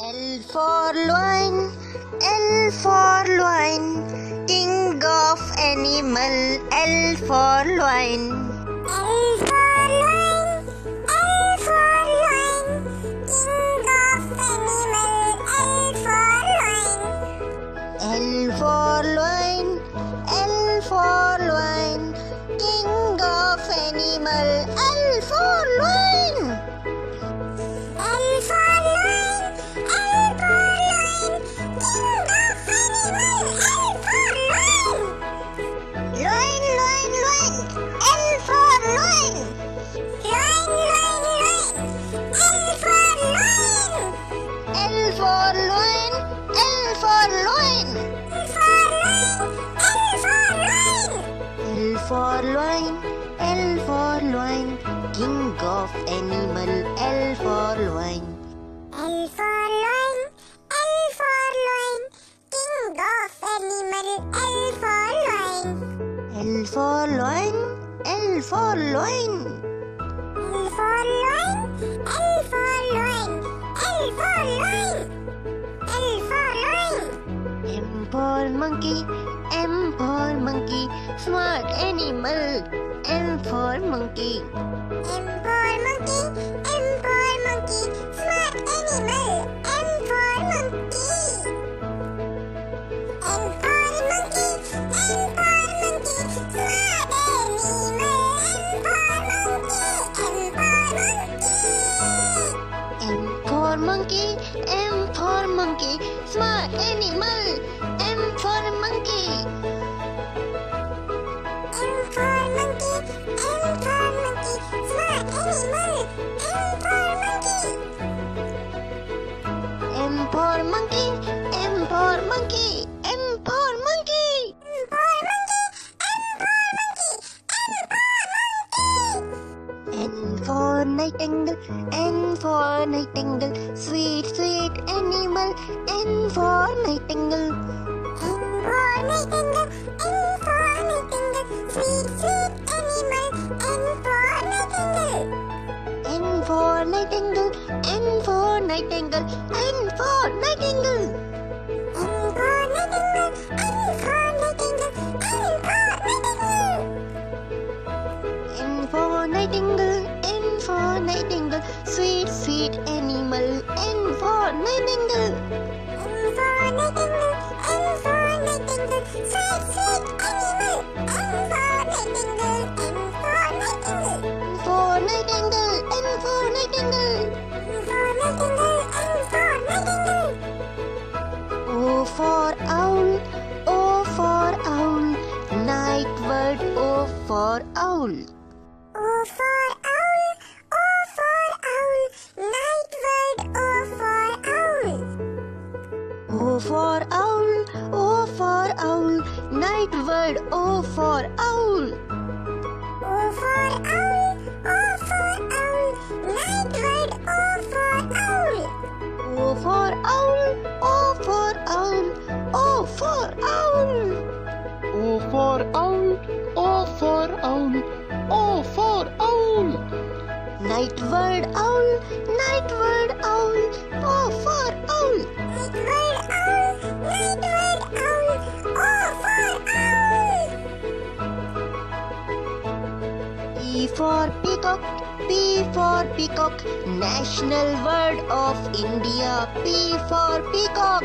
L for lion, L for lion, king of animal, L for lion. L for lion, L for lion, king of animal, L for lion. L for lion, L for lion, king of animal, L for lion. L for lion, L for lion, king of animal, L for lion. Lion, lion, lion, L for lion. Lion, lion, lion, L for lion. L for lion, L for lion. L for lion, L for lion. L for lion, L for lion, king of animal, L for lion. L for lion, L for lion, king of animal, L for lion. L for lion, L for lion. L for lion, L for lion, L for lion. L for lion. M for monkey, M for monkey, smart animal, M for monkey. M for monkey, M for monkey, smart animal, M for monkey. M for monkey, M for monkey, smart animal, M for monkey. M for monkey, M for monkey, smart animal, M for monkey. M for monkey, M for monkey, smart animal, M for monkey. M for monkey, M for monkey, M for monkey. M for monkey, M for monkey, M for monkey. N for nightingale, N for nightingale, sweet, sweet animal, N for nightingale. N for nightingale, N for nightingale, sweet, sweet animal, N for nightingale. N for nightingale, N for nightingale, N for nightingale. N for nightingale, N for nightingale, N for nightingale. N for nightingale, N for nightingale, sweet, sweet animal, N for nightingale. N for nightingale, N for nightingale, sweet, sweet animal, N for nightingale, N for nightingale. N for nightingale, N for nightingale. N for nightingale, N for nightingale. O for owl, O for owl, night bird, O for owl. O for owl, O for owl, night bird, O for owl. O for owl, O for owl, night bird, O for owl. O for owl, O for owl, night bird, O for owl. O for owl, O for owl, O for owl. O for owl, O for owl, O for owl. Night bird owl, night bird owl, O for owl. Night bird owl, night bird owl, O for owl. P for peacock, P for peacock, national bird of India, P for peacock.